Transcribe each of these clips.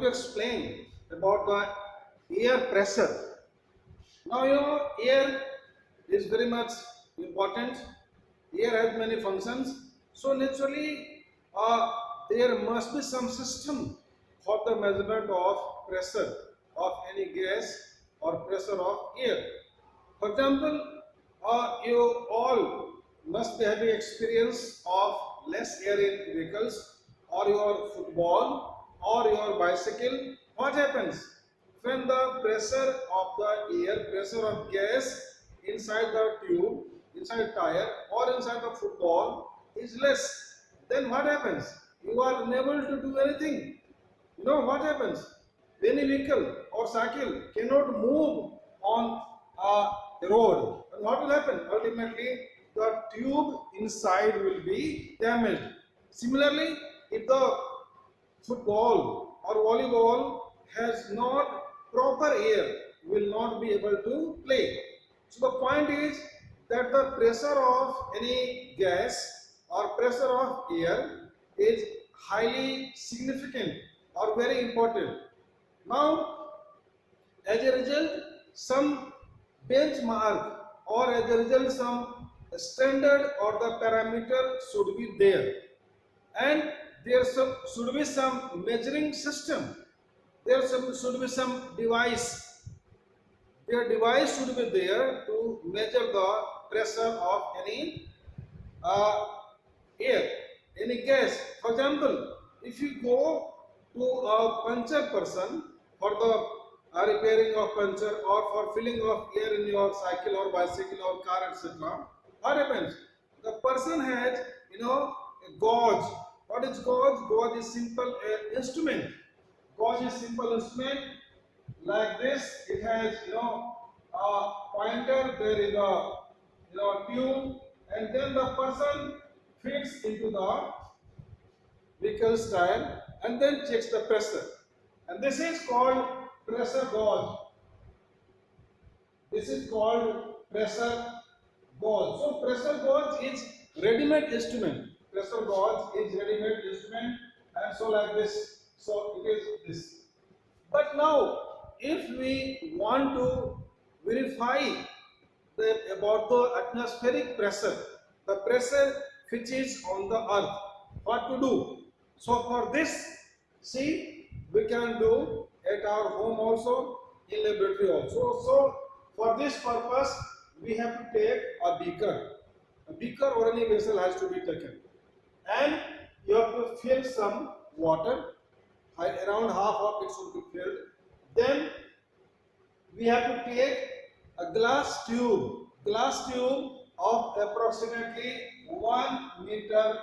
to explain about the air pressure. Now air is very much important. Air has many functions. So naturally, there must be some system for the measurement of pressure of any gas or pressure of air. For example, you all must be having experience of less air in vehicles or your football or your bicycle. What happens when the pressure of the air, pressure of gas inside the tube, inside tire or inside the football is less? Then what happens? You are unable to do anything. You know what happens? Any vehicle or cycle cannot move on a road. And what will happen? Ultimately, the tube inside will be damaged. Similarly, if the football or volleyball has not proper air, will not be able to play. So the point is that the pressure of any gas or pressure of air is highly significant or very important. Now, as a result, some benchmark or as a result some standard or the parameter should be there, and there should be some measuring system. There should be some device. Their device should be there to measure the pressure of any air, any gas. For example, if you go to a puncture person for the repairing of puncture or for filling of air in your cycle or bicycle or car, etc. What happens? The person has, a gauge. What is gauge? Gauge is simple instrument. Gauge is simple instrument like this. It has, a pointer. There is a, tube, and then the person fits into the vehicle's tire and then checks the pressure. And this is called pressure gauge. This is called pressure gauge. So pressure gauge is ready-made instrument. Pressure gauge is ready-made instrument, and so like this. So it is this. But now, if we want to verify about the atmospheric pressure, the pressure which is on the earth, what to do? So for this, see, we can do at our home also, in laboratory also. So for this purpose, we have to take a beaker. A beaker or any vessel has to be taken, and you have to fill some water. Around half of it should be filled. Then we have to take a glass tube of approximately 1 meter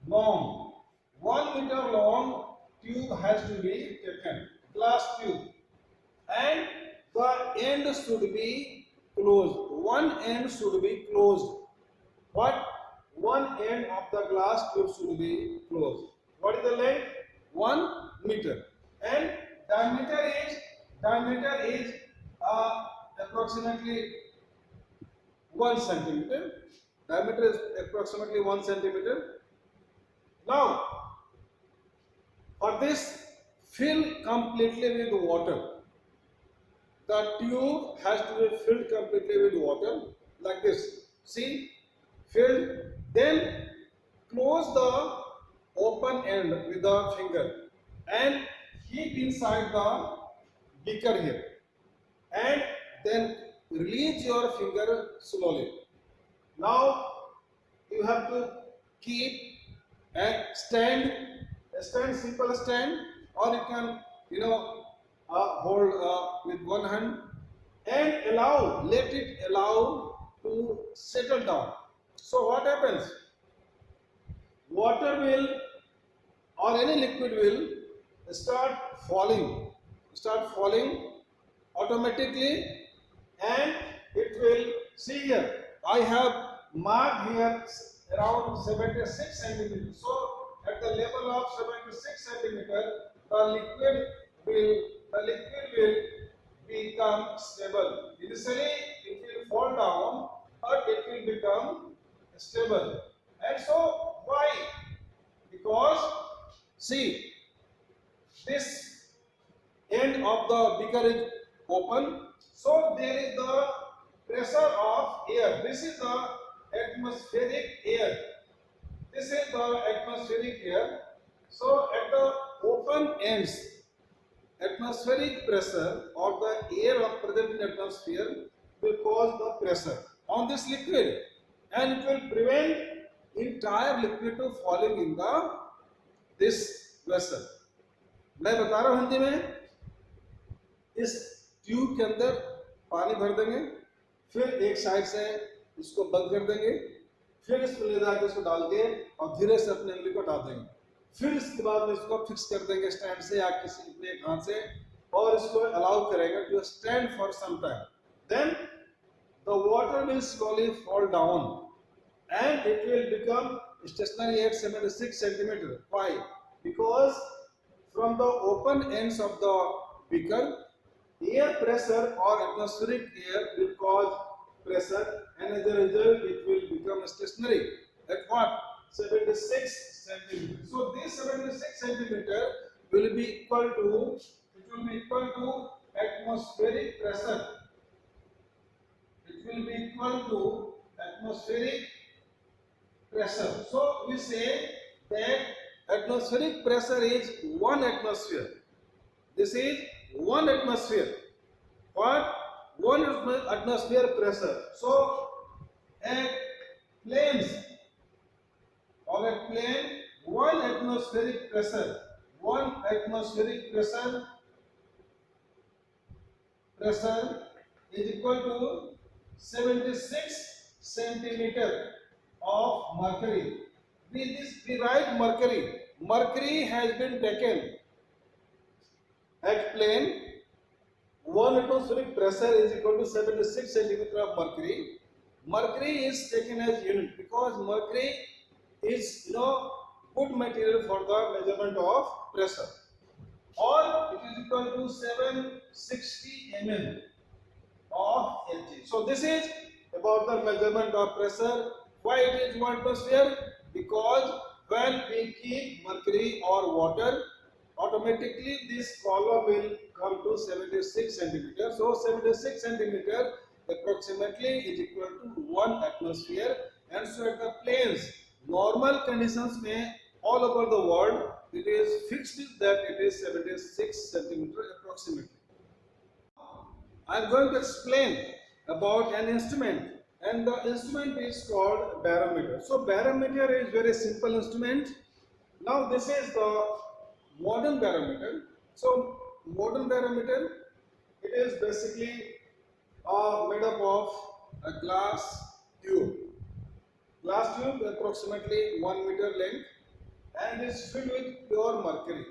long. 1 meter long tube has to be taken, glass tube, and the end should be closed. One end should be closed. What? One end of the glass tube should be closed. What is the length? 1 meter, and diameter is approximately 1 centimeter. Diameter is approximately 1 centimeter. Now, for this, fill completely with water. The tube has to be filled completely with water, like this. See, filled. Then close the open end with the finger and keep inside the beaker here, and then release your finger slowly. Now you have to keep and stand, simple stand, or you can hold with one hand and let it to settle down. So what happens? Water will or any liquid will start falling automatically, and it will, see here, I have marked here around 76 centimeters. So at the level of 76 centimeters, the liquid will become stable. Initially it will fall down, but it will become stable. And so why? Because see, this end of the beaker is open, so there is the pressure of air. This is the atmospheric air. This is the atmospheric air. So at the open ends, atmospheric pressure or the air of present in atmosphere will cause the pressure on this liquid, and it will prevent entire liquid to falling in the this vessel. मैं बता रहा हूं हिंदी में, इस tube के अंदर पानी भर देंगे, फिर एक साइड से इसको बंद कर देंगे, फिर इसको ले जाकर इसको डाल के और धीरे से अपने उंगली को हटा देंगे, फिर इसके बाद में इसको फिक्स कर देंगे स्टैंड से या किसी अपने एक हाथ से, और इसको अलाउ करेंगे to stand for some time. Then the water will slowly fall down and it will become stationary at 76 centimeter. Why? Because from the open ends of the beaker, air pressure or atmospheric air will cause pressure, and as a result it will become stationary at what? 76 centimeter. So this 76 centimeter will be equal to atmospheric pressure. It will be equal to atmospheric pressure. So we say that atmospheric pressure is 1 atmosphere. This is 1 atmosphere. What? 1 atmosphere pressure. So at planes or at plane, 1 atmospheric pressure is equal to 76 centimeter of mercury. We write mercury. Mercury has been taken at plane. 1 atmospheric pressure is equal to 76 centimeter of mercury. Mercury is taken as unit because mercury is good material for the measurement of pressure. Or it is equal to 760 mm of Hg. So this is about the measurement of pressure. Why it is 1 atmosphere? Because when we keep mercury or water, automatically this column will come to 76 centimeter. So 76 centimeter approximately is equal to 1 atmosphere. And so at the planes, normal conditions में all over the world, it is fixed that it is 76 centimeter approximately. I am going to explain about an instrument, and the instrument is called barometer. So barometer is very simple instrument. Now this is the modern barometer. So modern barometer, it is basically made up of a glass tube. Glass tube approximately 1 meter length, and is filled with pure mercury.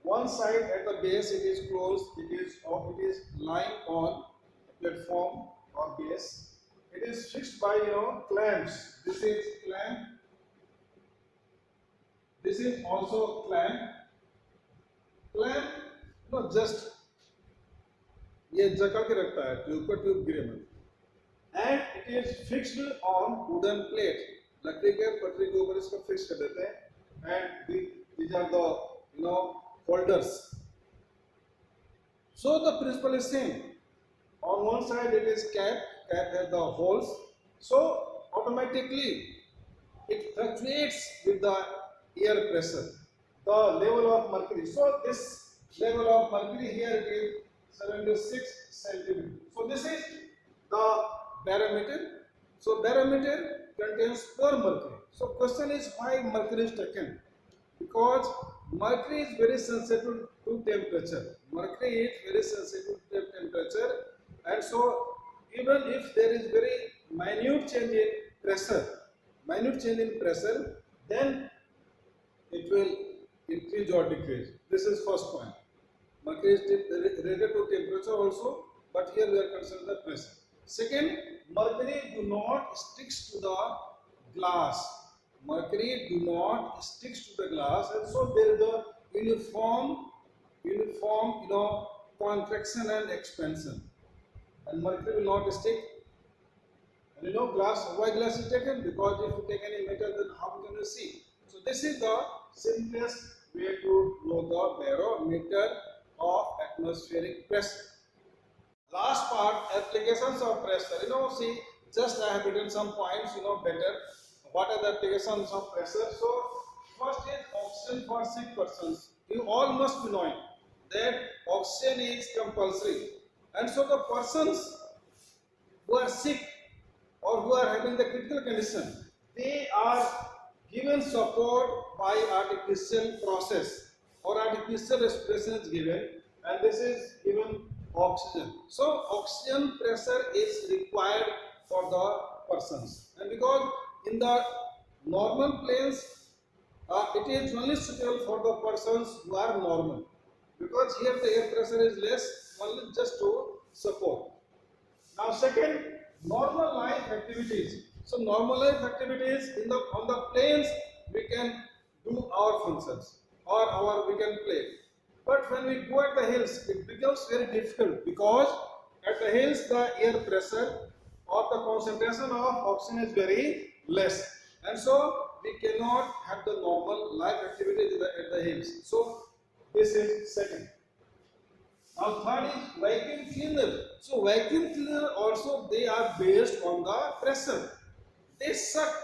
One side at the base it is closed, it is lying on a platform or base. It is fixed by clamps. This is clamp. This is also clamp. Clamp just ये जकड़ के रखता है tube को, tube गिरे मत. And it is fixed on wooden plate. लकड़ी के पटरी के ऊपर इसको फिक्स कर देते हैं. And these are the holders. So the principle is same. On one side it is cap has the holes. So automatically it fluctuates with the air pressure, the level of mercury. So this level of mercury here it is 76 centimeter. So this is the barometer. So barometer contains pure mercury. So question is why mercury is taken? Because mercury is very sensitive to temperature. Mercury is very sensitive to temperature, and so even if there is very minute change in pressure, then it will increase or decrease. This is first point. Mercury is related to temperature also, but here we are considering the pressure. Second, mercury do not sticks to the glass. Mercury do not sticks to the glass, and so there is a uniform contraction and expansion, and mercury will not stick. And glass, why glass is taken? Because if you take any metal, then how can you see? So this is the simplest way to know the barometer of atmospheric pressure. Last part, applications of pressure. See, just I have written some points, better. What are the applications of pressure? So, first is oxygen for sick persons. You all must be knowing that oxygen is compulsory. And so the persons who are sick or who are having the critical condition, they are given support by artificial process or artificial respiration is given, and this is given oxygen. So oxygen pressure is required for the persons, and because in the normal planes it is only suitable for the persons who are normal, because here the air pressure is less, only just to support. Now second, normal life activities. So normal life activities on the planes we can do our functions or we can play. But when we go at the hills, it becomes very difficult, because at the hills the air pressure or the concentration of oxygen is very less, and so we cannot have the normal life activities at the hills. So this is second. Now third is vacuum cleaner. So vacuum cleaner also, they are based on the pressure. They suck.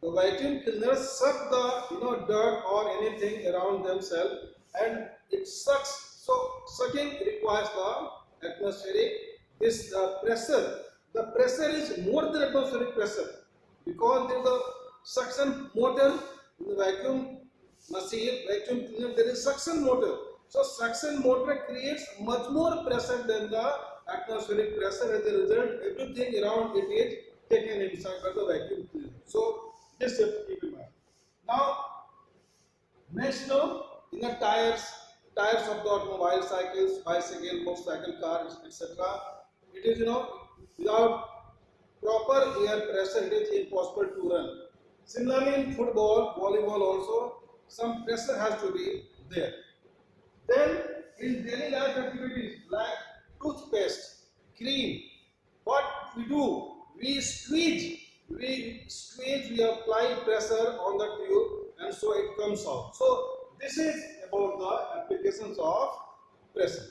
The vacuum cleaners suck the dirt or anything around themselves, and it sucks. So sucking requires the atmospheric pressure. The pressure is more than atmospheric pressure, because there is a suction motor in the vacuum machine, vacuum cleaner. There is suction motor. So suction motor creates much more pressure than the atmospheric pressure. As a result, everything around it is taken inside by the vacuum cleaner. So this you have to keep in mind. Now, next, in the tires of the automobile, cycles, bicycle, motorcycle, cars, etc. It is without proper air pressure, it is impossible to run. Similarly, in football, volleyball also, some pressure has to be there. Then in daily life activities like toothpaste, cream, what we do? We squeeze, we apply pressure on the tube, and so it comes out. So this is about the applications of pressure.